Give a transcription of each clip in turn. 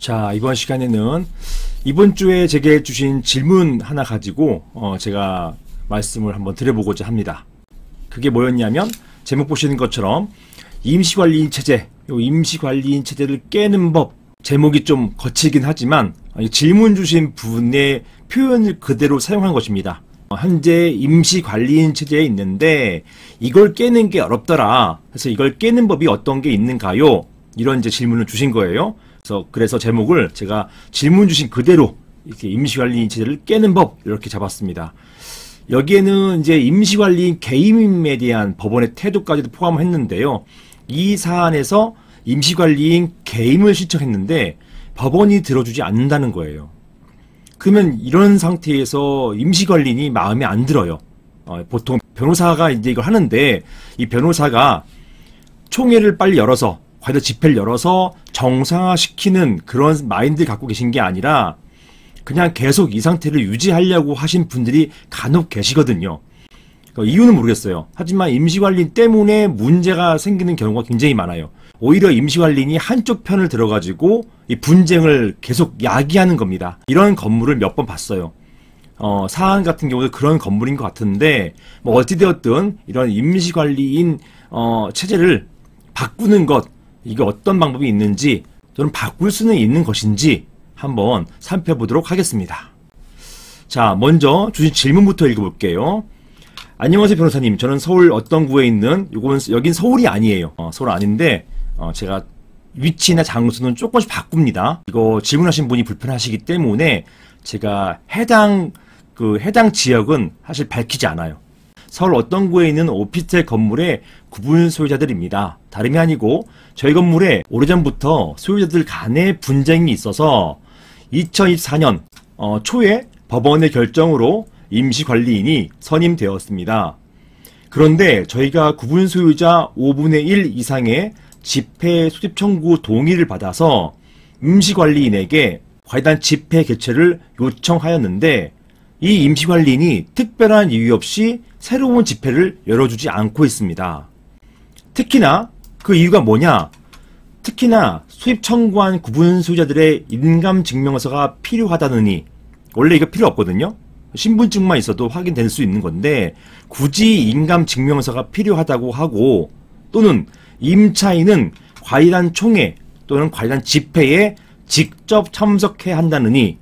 자, 이번 시간에는 이번 주에 제게 주신 질문 하나 가지고 제가 말씀을 한번 드려보고자 합니다. 그게 뭐였냐면 제목 보시는 것처럼 임시관리인 체제, 요 임시관리인 체제를 깨는 법. 제목이 좀 거칠긴 하지만 질문 주신 분의 표현을 그대로 사용한 것입니다. 현재 임시관리인 체제에 있는데 이걸 깨는 게 어렵더라. 그래서 이걸 깨는 법이 어떤 게 있는가요? 이런 이제 질문을 주신 거예요. 그래서 제목을 제가 질문 주신 그대로 이렇게 임시관리인 체제를 깨는 법 이렇게 잡았습니다. 여기에는 이제 임시관리인 개임에 대한 법원의 태도까지도 포함했는데요. 이 사안에서 임시관리인 개임을 신청했는데 법원이 들어주지 않는다는 거예요. 그러면 이런 상태에서 임시관리인이 마음에 안 들어요. 보통 변호사가 이제 이걸 하는데 이 변호사가 총회를 빨리 열어서 과연 집회를 열어서 정상화시키는 그런 마인드를 갖고 계신 게 아니라 그냥 계속 이 상태를 유지하려고 하신 분들이 간혹 계시거든요. 이유는 모르겠어요. 하지만 임시관리인 때문에 문제가 생기는 경우가 굉장히 많아요. 오히려 임시관리인이 한쪽 편을 들어가지고 이 분쟁을 계속 야기하는 겁니다. 이런 건물을 몇 번 봤어요. 사안 같은 경우도 그런 건물인 것 같은데 뭐 어찌되었든 이런 임시관리인 체제를 바꾸는 것, 이게 어떤 방법이 있는지 또는 바꿀 수는 있는 것인지 한번 살펴보도록 하겠습니다. 자, 먼저 주신 질문부터 읽어볼게요. 안녕하세요 변호사님, 저는 서울 어떤 구에 있는 여긴 서울이 아니에요. 서울 아닌데 제가 위치나 장소는 조금씩 바꿉니다. 이거 질문하신 분이 불편하시기 때문에 제가 해당 지역은 사실 밝히지 않아요. 서울 어떤 구에 있는 오피스텔 건물의 구분 소유자들입니다. 다름이 아니고 저희 건물에 오래전부터 소유자들 간의 분쟁이 있어서 2024년 초에 법원의 결정으로 임시관리인이 선임되었습니다. 그런데 저희가 구분 소유자 5분의 1 이상의 집회 소집 청구 동의를 받아서 임시관리인에게 과이단 집회 개최를 요청하였는데 이 임시관리인이 특별한 이유 없이 새로운 집회를 열어주지 않고 있습니다. 특히나 그 이유가 뭐냐? 특히나 소집 청구한 구분 소유자들의 인감증명서가 필요하다느니, 원래 이거 필요 없거든요. 신분증만 있어도 확인될 수 있는 건데 굳이 인감증명서가 필요하다고 하고, 또는 임차인은 관련 총회 또는 관련 집회에 직접 참석해야 한다느니,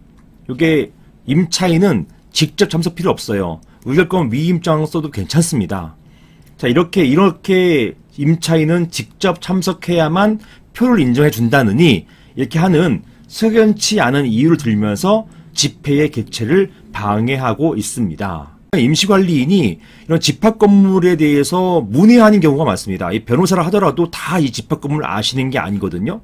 이게 임차인은 직접 참석 필요 없어요. 의결권 위임장 써도 괜찮습니다. 자, 이렇게 임차인은 직접 참석해야만 표를 인정해 준다느니, 이렇게 하는 석연치 않은 이유를 들면서 집회의 개최를 방해하고 있습니다. 임시관리인이 이런 집합 건물에 대해서 문의하는 경우가 많습니다. 이 변호사라 하더라도 다 이 집합 건물을 아시는 게 아니거든요.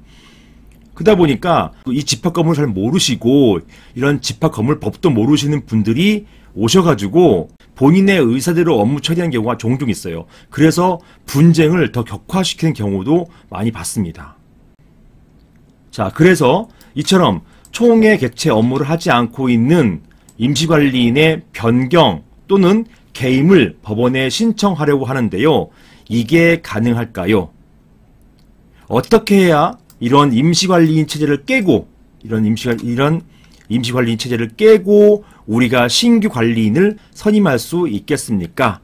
그러다 보니까 이 집합 건물을 잘 모르시고 이런 집합 건물 법도 모르시는 분들이 오셔가지고 본인의 의사대로 업무 처리하는 경우가 종종 있어요. 그래서 분쟁을 더 격화시키는 경우도 많이 봤습니다. 자, 그래서 이처럼 총회 개최 업무를 하지 않고 있는 임시관리인의 변경 또는 개임을 법원에 신청하려고 하는데요. 이게 가능할까요? 어떻게 해야 이런 임시관리인 체제를 깨고 이런 임시관리인 체제를 깨고 우리가 신규 관리인을 선임할 수 있겠습니까?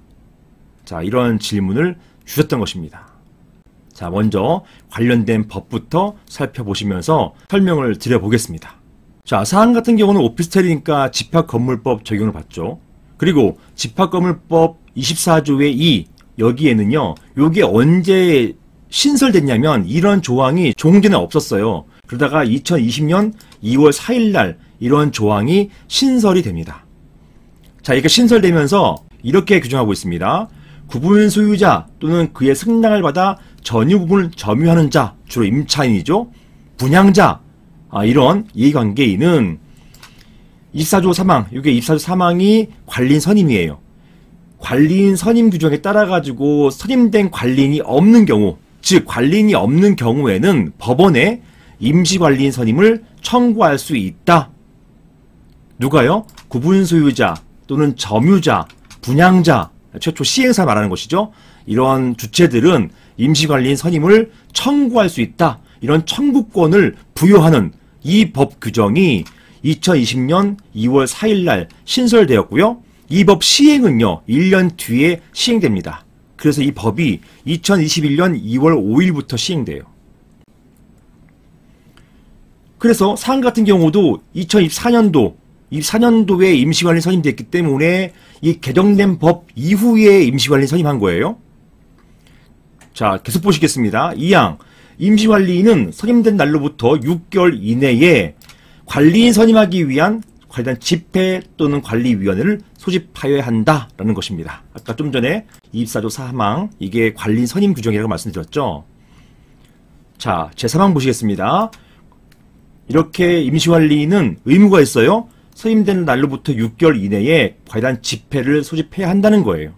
자, 이런 질문을 주셨던 것입니다. 자, 먼저 관련된 법부터 살펴보시면서 설명을 드려보겠습니다. 자, 사안 같은 경우는 오피스텔이니까 집합건물법 적용을 받죠. 그리고 집합건물법 24조의 2, 여기에는요, 요게 언제 신설됐냐면 이런 조항이 종전에 없었어요. 그러다가 2020년 2월 4일날 이런 조항이 신설이 됩니다. 자, 이게 신설되면서 이렇게 규정하고 있습니다. 구분 소유자 또는 그의 승낙을 받아 전유 부분을 점유하는 자, 주로 임차인이죠. 분양자, 이런 이해관계인은 24조 사망, 이게 24조 사망이 관리인 선임이에요. 관리인 선임 규정에 따라 가지고 선임된 관리인이 없는 경우, 즉 관리인이 없는 경우에는 법원에 임시관리인 선임을 청구할 수 있다. 누가요? 구분 소유자 또는 점유자, 분양자, 최초 시행사 말하는 것이죠. 이런 주체들은 임시관리인 선임을 청구할 수 있다. 이런 청구권을 부여하는 이 법 규정이 2020년 2월 4일 날 신설되었고요. 이 법 시행은요, 1년 뒤에 시행됩니다. 그래서 이 법이 2021년 2월 5일부터 시행돼요. 그래서 사항 같은 경우도 2024년도에 임시관리 선임됐기 때문에 이 개정된 법 이후에 임시관리 선임한 거예요. 자, 계속 보시겠습니다. 2항. 임시관리인은 선임된 날로부터 6개월 이내에 관리인 선임하기 위한 관련 집회 또는 관리위원회를 소집하여야 한다라는 것입니다. 아까 좀 전에 24조 4항, 이게 관리인 선임 규정이라고 말씀드렸죠. 자, 제3항 보시겠습니다. 이렇게 임시관리인은 의무가 있어요. 선임된 날로부터 6개월 이내에 관련 집회를 소집해야 한다는 거예요.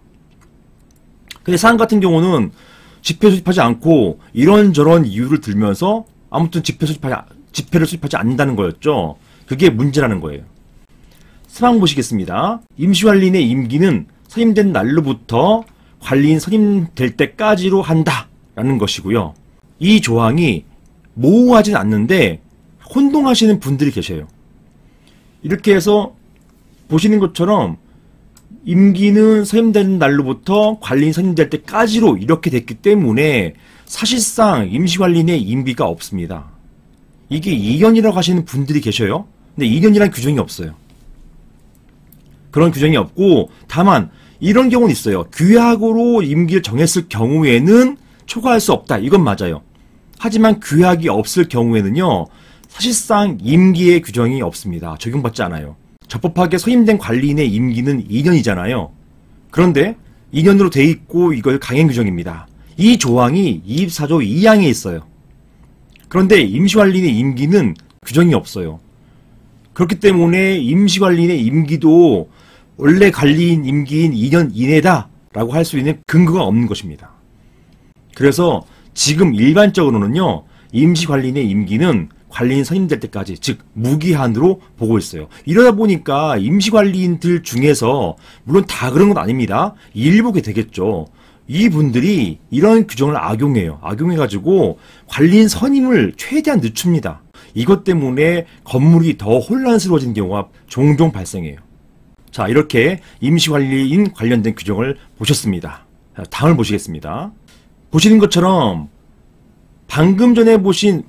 근데 사항 같은 경우는 집회 소집하지 않고 이런저런 이유를 들면서 아무튼 집회를 소집하지 않는다는 거였죠. 그게 문제라는 거예요. 3항 보시겠습니다. 임시관리인의 임기는 선임된 날로부터 관리인 선임될 때까지로 한다라는 것이고요. 이 조항이 모호하진 않는데 혼동하시는 분들이 계셔요. 이렇게 해서 보시는 것처럼 임기는 선임된 날로부터 관리인 선임될 때까지로 이렇게 됐기 때문에 사실상 임시관리인의 임기가 없습니다. 이게 2년이라고 하시는 분들이 계셔요. 근데 2년이라는 규정이 없어요. 그런 규정이 없고, 다만 이런 경우는 있어요. 규약으로 임기를 정했을 경우에는 초과할 수 없다. 이건 맞아요. 하지만 규약이 없을 경우에는요, 사실상 임기의 규정이 없습니다. 적용받지 않아요. 적법하게 선임된 관리인의 임기는 2년이잖아요. 그런데 2년으로 돼 있고 이걸 강행 규정입니다. 이 조항이 24조 2항에 있어요. 그런데 임시관리인의 임기는 규정이 없어요. 그렇기 때문에 임시관리인의 임기도 원래 관리인 임기인 2년 이내다라고 할 수 있는 근거가 없는 것입니다. 그래서 지금 일반적으로는요, 임시관리인의 임기는 관리인 선임될 때까지, 즉 무기한으로 보고 있어요. 이러다 보니까 임시관리인들 중에서, 물론 다 그런 건 아닙니다. 일부게 되겠죠. 이분들이 이런 규정을 악용해요. 악용해가지고 관리인 선임을 최대한 늦춥니다. 이것 때문에 건물이 더 혼란스러워진 경우가 종종 발생해요. 자, 이렇게 임시관리인 관련된 규정을 보셨습니다. 자, 다음을 보시겠습니다. 보시는 것처럼 방금 전에 보신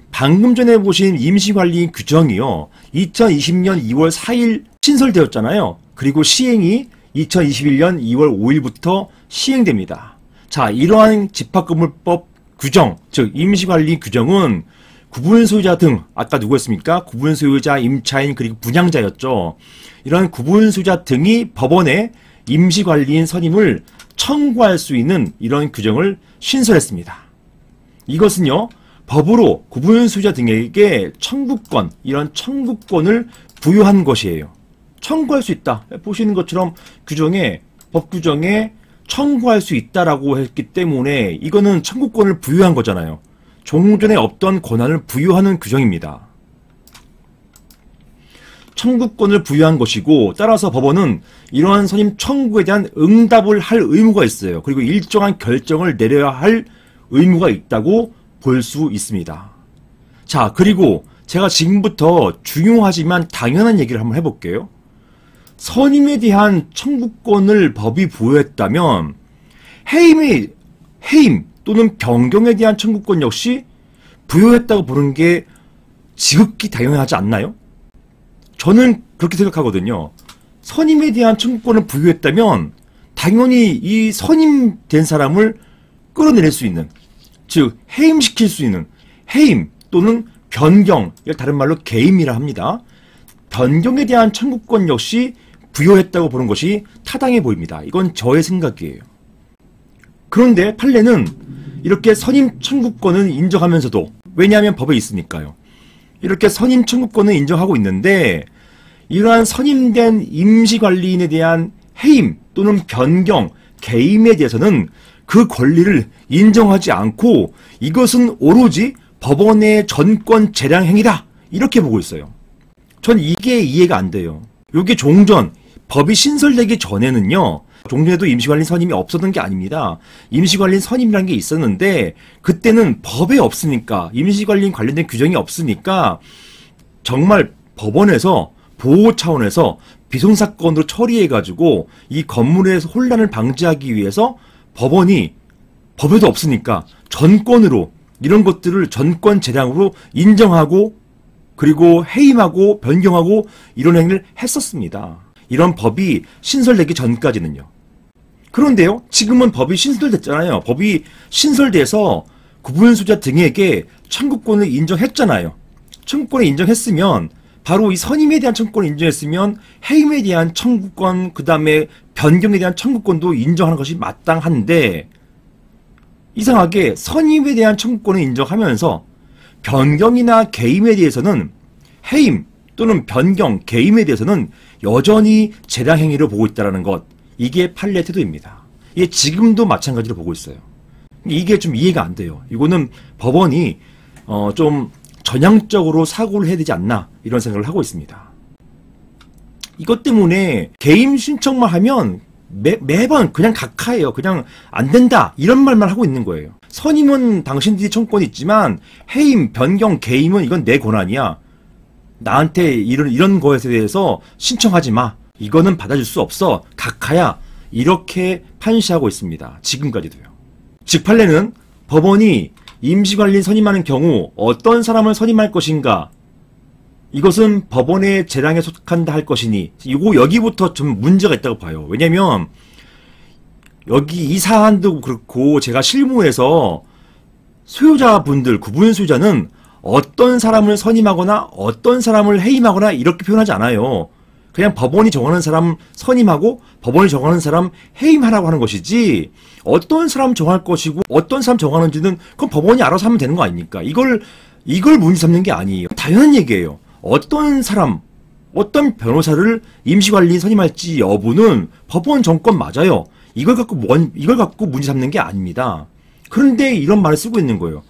임시관리인 규정이요, 2020년 2월 4일 신설되었잖아요. 그리고 시행이 2021년 2월 5일부터 시행됩니다. 자, 이러한 집합건물법 규정, 즉 임시관리 규정은 구분소유자 등, 아까 누구였습니까? 구분소유자, 임차인, 그리고 분양자였죠. 이런 구분소유자 등이 법원에 임시관리인 선임을 청구할 수 있는 이런 규정을 신설했습니다. 이것은요, 법으로 구분소유자 등에게 청구권, 이런 청구권을 부여한 것이에요. 청구할 수 있다. 보시는 것처럼 법 규정에 청구할 수 있다라고 했기 때문에 이거는 청구권을 부여한 거잖아요. 종전에 없던 권한을 부여하는 규정입니다. 청구권을 부여한 것이고, 따라서 법원은 이러한 선임 청구에 대한 응답을 할 의무가 있어요. 그리고 일정한 결정을 내려야 할 의무가 있다고 볼 수 있습니다. 자, 그리고 제가 지금부터 중요하지만 당연한 얘기를 한번 해볼게요. 선임에 대한 청구권을 법이 부여했다면 해임 또는 변경에 대한 청구권 역시 부여했다고 보는 게 지극히 당연하지 않나요? 저는 그렇게 생각하거든요. 선임에 대한 청구권을 부여했다면 당연히 이 선임된 사람을 끌어내릴 수 있는, 즉 해임시킬 수 있는, 해임 또는 변경, 이걸 다른 말로 개임이라 합니다. 변경에 대한 청구권 역시 부여했다고 보는 것이 타당해 보입니다. 이건 저의 생각이에요. 그런데 판례는 이렇게 선임 청구권은 인정하면서도, 왜냐하면 법에 있으니까요, 이렇게 선임 청구권을 인정하고 있는데 이러한 선임된 임시관리인에 대한 해임 또는 변경, 개임에 대해서는 그 권리를 인정하지 않고 이것은 오로지 법원의 전권 재량 행위다, 이렇게 보고 있어요. 전 이게 이해가 안 돼요. 이게 종전, 법이 신설되기 전에는요, 종전에도 임시관리인 선임이 없었던 게 아닙니다. 임시관리인 선임이라는 게 있었는데 그때는 법에 없으니까, 임시관리인 관련된 규정이 없으니까 정말 법원에서 보호 차원에서 비송사건으로 처리해가지고 이 건물에서 혼란을 방지하기 위해서 법원이 법에도 없으니까 전권으로 이런 것들을 전권 재량으로 인정하고 그리고 해임하고 변경하고 이런 행위를 했었습니다. 이런 법이 신설되기 전까지는요. 그런데요, 지금은 법이 신설됐잖아요. 법이 신설돼서 구분수자 등에게 청구권을 인정했잖아요. 청구권을 인정했으면 바로 이 선임에 대한 청구권을 인정했으면 해임에 대한 청구권, 그 다음에 변경에 대한 청구권도 인정하는 것이 마땅한데 이상하게 선임에 대한 청구권을 인정하면서 변경이나 개임에 대해서는 해임 또는 변경, 개임에 대해서는 여전히 재량행위를 보고 있다는 것, 이게 판례 태도입니다. 이게 지금도 마찬가지로 보고 있어요. 이게 좀 이해가 안 돼요. 이거는 법원이 좀 전향적으로 사고를 해야 되지 않나 이런 생각을 하고 있습니다. 이것 때문에 개임 신청만 하면 매번 그냥 각하예요. 그냥 안 된다 이런 말만 하고 있는 거예요. 선임은 당신들이 청구권이 있지만 해임, 변경, 개임은 이건 내 권한이야. 나한테 이런 거에 대해서 신청하지 마. 이거는 받아줄 수 없어. 각하야. 이렇게 판시하고 있습니다. 지금까지도요. 즉 판례는 법원이 임시관리인 선임하는 경우 어떤 사람을 선임할 것인가, 이것은 법원의 재량에 속한다 할 것이니 여기부터 좀 문제가 있다고 봐요. 왜냐면 여기 이 사안도 그렇고 제가 실무에서 소유자분들, 구분 소유자는 어떤 사람을 선임하거나 어떤 사람을 해임하거나 이렇게 표현하지 않아요. 그냥 법원이 정하는 사람 선임하고 법원이 정하는 사람 해임하라고 하는 것이지, 어떤 사람 정할 것이고 어떤 사람 정하는지는 그건 법원이 알아서 하면 되는 거 아닙니까? 이걸 문제 삼는 게 아니에요. 당연한 얘기예요. 어떤 사람, 어떤 변호사를 임시관리인 선임할지 여부는 법원 정권 맞아요. 이걸 갖고 문제 삼는 게 아닙니다. 그런데 이런 말을 쓰고 있는 거예요.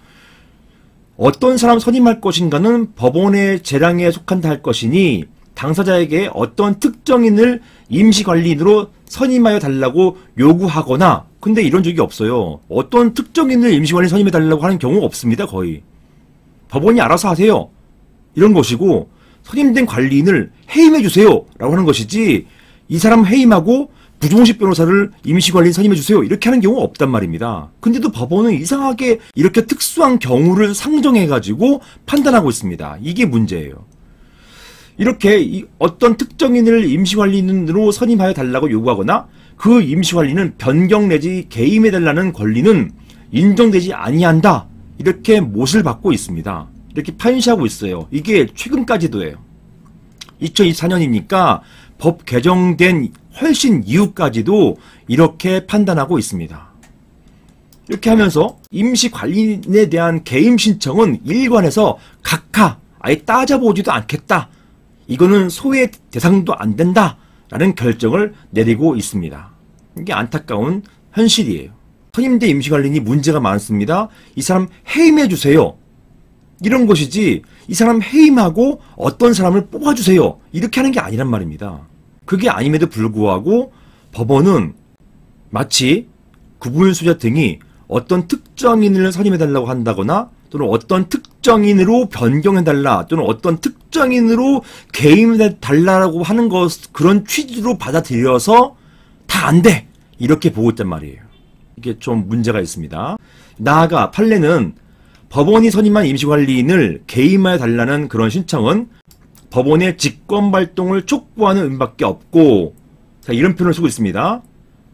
어떤 사람 선임할 것인가는 법원의 재량에 속한다 할 것이니 당사자에게 어떤 특정인을 임시관리인으로 선임하여 달라고 요구하거나, 근데 이런 적이 없어요. 어떤 특정인을 임시관리인 선임해 달라고 하는 경우가 없습니다. 거의. 법원이 알아서 하세요. 이런 것이고, 선임된 관리인을 해임해 주세요 라고 하는 것이지, 이 사람 해임하고 부종식 변호사를 임시관리인 선임해 주세요 이렇게 하는 경우가 없단 말입니다. 근데도 법원은 이상하게 이렇게 특수한 경우를 상정해가지고 판단하고 있습니다. 이게 문제예요. 이렇게 어떤 특정인을 임시관리인으로 선임하여 달라고 요구하거나 그 임시관리는 변경 내지 개임해 달라는 권리는 인정되지 아니한다, 이렇게 못을 받고 있습니다. 이렇게 판시하고 있어요. 이게 최근까지도예요. 2024년이니까 법 개정된 훨씬 이후까지도 이렇게 판단하고 있습니다. 이렇게 하면서 임시관리인에 대한 개임 신청은 일관해서 각하, 아예 따져보지도 않겠다, 이거는 소외 대상도 안 된다 라는 결정을 내리고 있습니다. 이게 안타까운 현실이에요. 선임된 임시관리인이 문제가 많습니다. 이 사람 해임해 주세요 이런 것이지, 이 사람 해임하고 어떤 사람을 뽑아주세요 이렇게 하는 게 아니란 말입니다. 그게 아님에도 불구하고 법원은 마치 구분수자 등이 어떤 특정인을 선임해달라고 한다거나 또는 어떤 특정인으로 변경해달라 또는 어떤 특정인으로 개임해달라고 하는 것, 그런 취지로 받아들여서 다 안 돼 이렇게 보고 있단 말이에요. 이게 좀 문제가 있습니다. 나아가 판례는 법원이 선임한 임시관리인을 개임하여 달라는 그런 신청은 법원의 직권발동을 촉구하는 의미밖에 없고, 자, 이런 표현을 쓰고 있습니다.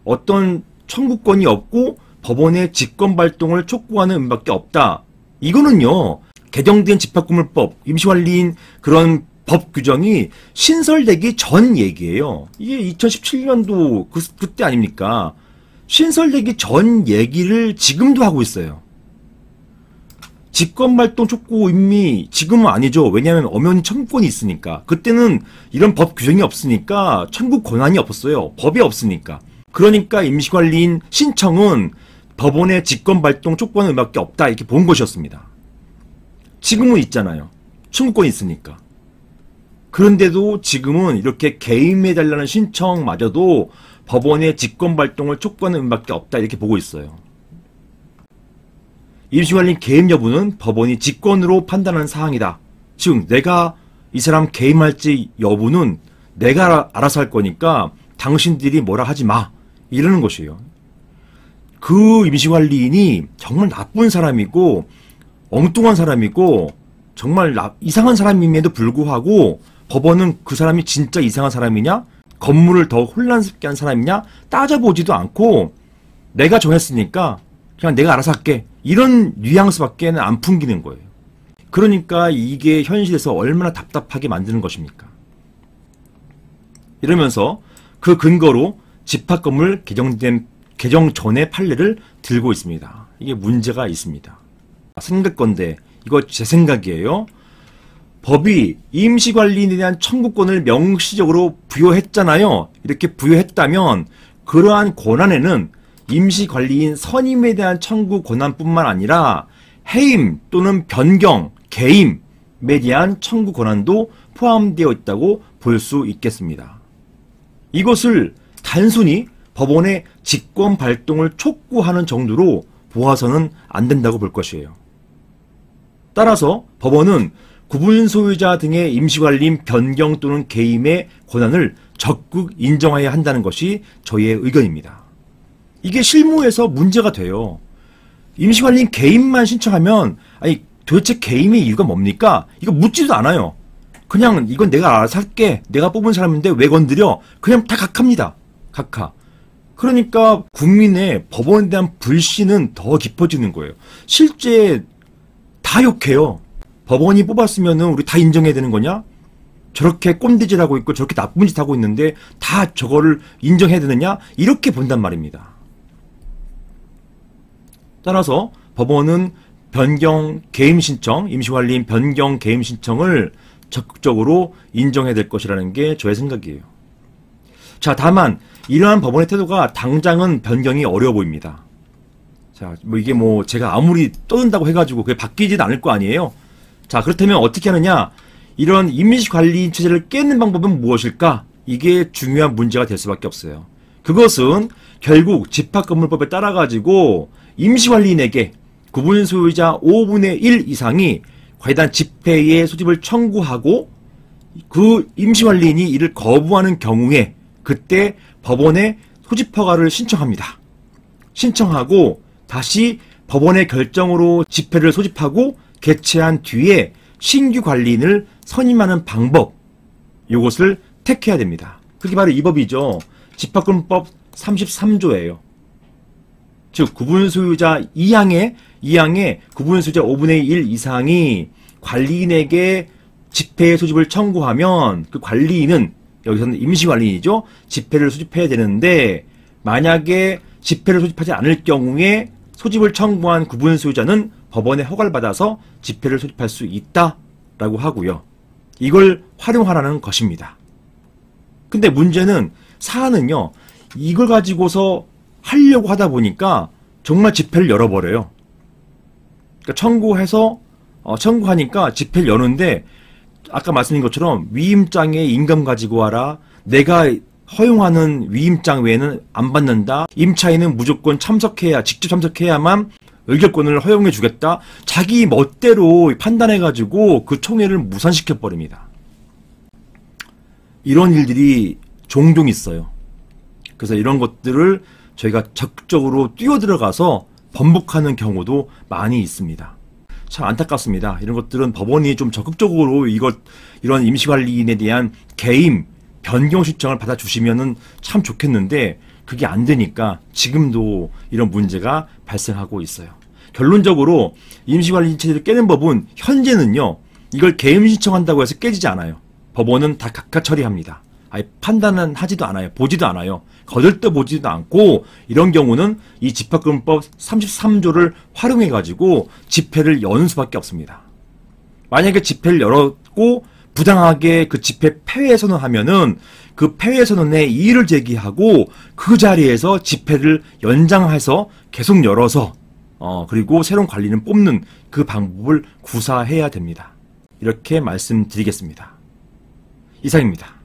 어떤 청구권이 없고 법원의 직권발동을 촉구하는 의미밖에 없다. 이거는요, 개정된 집합건물법, 임시관리인 그런 법 규정이 신설되기 전 얘기예요. 이게 2017년도 그때 아닙니까? 신설되기 전 얘기를 지금도 하고 있어요. 직권발동 촉구 의미 지금은 아니죠. 왜냐하면 엄연히 청구권이 있으니까. 그때는 이런 법 규정이 없으니까 청구 권한이 없었어요. 법이 없으니까. 그러니까 임시관리인 신청은 법원의 직권발동 촉구하는 의미밖에 없다 이렇게 본 것이었습니다. 지금은 있잖아요. 청구권이 있으니까. 그런데도 지금은 이렇게 개임해달라는 신청마저도 법원의 직권발동을 촉구하는 의미밖에 없다 이렇게 보고 있어요. 임시관리인 개임 여부는 법원이 직권으로 판단하는 사항이다. 즉 내가 이 사람 개임할지 여부는 내가 알아서 할 거니까 당신들이 뭐라 하지 마. 이러는 것이에요. 그 임시관리인이 정말 나쁜 사람이고 엉뚱한 사람이고 정말 이상한 사람임에도 불구하고 법원은 그 사람이 진짜 이상한 사람이냐? 건물을 더 혼란스럽게 한 사람이냐? 따져보지도 않고 내가 정했으니까 그냥 내가 알아서 할게. 이런 뉘앙스밖에는 안 풍기는 거예요. 그러니까 이게 현실에서 얼마나 답답하게 만드는 것입니까? 이러면서 그 근거로 집합건물 개정 전의 판례를 들고 있습니다. 이게 문제가 있습니다. 생각건데 이거 제 생각이에요. 법이 임시관리인에 대한 청구권을 명시적으로 부여했잖아요. 이렇게 부여했다면 그러한 권한에는 임시관리인 선임에 대한 청구 권한뿐만 아니라 해임 또는 변경, 개임에 대한 청구 권한도 포함되어 있다고 볼 수 있겠습니다. 이것을 단순히 법원의 직권 발동을 촉구하는 정도로 보아서는 안 된다고 볼 것이에요. 따라서 법원은 구분 소유자 등의 임시관리인 변경 또는 개임의 권한을 적극 인정해야 한다는 것이 저의 의견입니다. 이게 실무에서 문제가 돼요. 임시관리인 개임만 신청하면 아니 도대체 개임의 이유가 뭡니까? 이거 묻지도 않아요. 그냥 이건 내가 알아서 할게. 내가 뽑은 사람인데 왜 건드려? 그냥 다 각하입니다. 각하. 그러니까 국민의 법원에 대한 불신은 더 깊어지는 거예요. 실제 다 욕해요. 법원이 뽑았으면은 우리 다 인정해야 되는 거냐? 저렇게 꼰대질하고 있고 저렇게 나쁜 짓 하고 있는데 다 저거를 인정해야 되느냐? 이렇게 본단 말입니다. 따라서 법원은 변경 개임 신청, 임시관리인 변경 개임 신청을 적극적으로 인정해야 될 것이라는 게 저의 생각이에요. 자, 다만 이러한 법원의 태도가 당장은 변경이 어려워 보입니다. 자, 이게 제가 아무리 떠든다고 해가지고 그게 바뀌지도 않을 거 아니에요. 자, 그렇다면 어떻게 하느냐? 이런 임시관리인 체제를 깨는 방법은 무엇일까? 이게 중요한 문제가 될 수밖에 없어요. 그것은 결국 집합건물법에 따라가지고 임시관리인에게 구분 소유자 5분의 1 이상이 관리단 집회의 소집을 청구하고 그 임시관리인이 이를 거부하는 경우에 그때 법원에 소집 허가를 신청합니다. 신청하고 다시 법원의 결정으로 집회를 소집하고 개최한 뒤에 신규 관리인을 선임하는 방법, 이것을 택해야 됩니다. 그게 바로 이 법이죠. 집합건물법 33조예요. 즉 구분소유자 2항에 구분소유자 5분의 1 이상이 관리인에게 집회 소집을 청구하면 그 관리인은 여기서는 임시관리인이죠. 집회를 소집해야 되는데 만약에 집회를 소집하지 않을 경우에 소집을 청구한 구분소유자는 법원의 허가를 받아서 집회를 소집할 수 있다라고 하고요. 이걸 활용하라는 것입니다. 근데 문제는 사안은요. 이걸 가지고서 하려고 하다 보니까 정말 집회를 열어버려요. 그러니까 청구하니까 집회를 여는데 아까 말씀드린 것처럼 위임장에 임금 가지고 와라. 내가 허용하는 위임장 외에는 안 받는다. 임차인은 무조건 직접 참석해야만 의결권을 허용해 주겠다. 자기 멋대로 판단해가지고 그 총회를 무산시켜버립니다. 이런 일들이 종종 있어요. 그래서 이런 것들을 저희가 적극적으로 뛰어들어가서 번복하는 경우도 많이 있습니다. 참 안타깝습니다. 이런 것들은 법원이 좀 적극적으로 이런 임시관리인에 대한 개임, 변경 신청을 받아주시면은 참 좋겠는데 그게 안 되니까 지금도 이런 문제가 발생하고 있어요. 결론적으로 임시관리인 체제를 깨는 법은 현재는요. 이걸 개임 신청한다고 해서 깨지지 않아요. 법원은 다 각하 처리합니다. 아예 판단은 하지도 않아요. 보지도 않아요. 거들떠 보지도 않고 이런 경우는 이 집합건물법 33조를 활용해가지고 집회를 여는 수밖에 없습니다. 만약에 집회를 열었고 부당하게 그 집회 폐회 선언하면은 그 폐회 선언에 이의를 제기하고 그 자리에서 집회를 연장해서 계속 열어서 그리고 새로운 관리는 뽑는 그 방법을 구사해야 됩니다. 이렇게 말씀드리겠습니다. 이상입니다.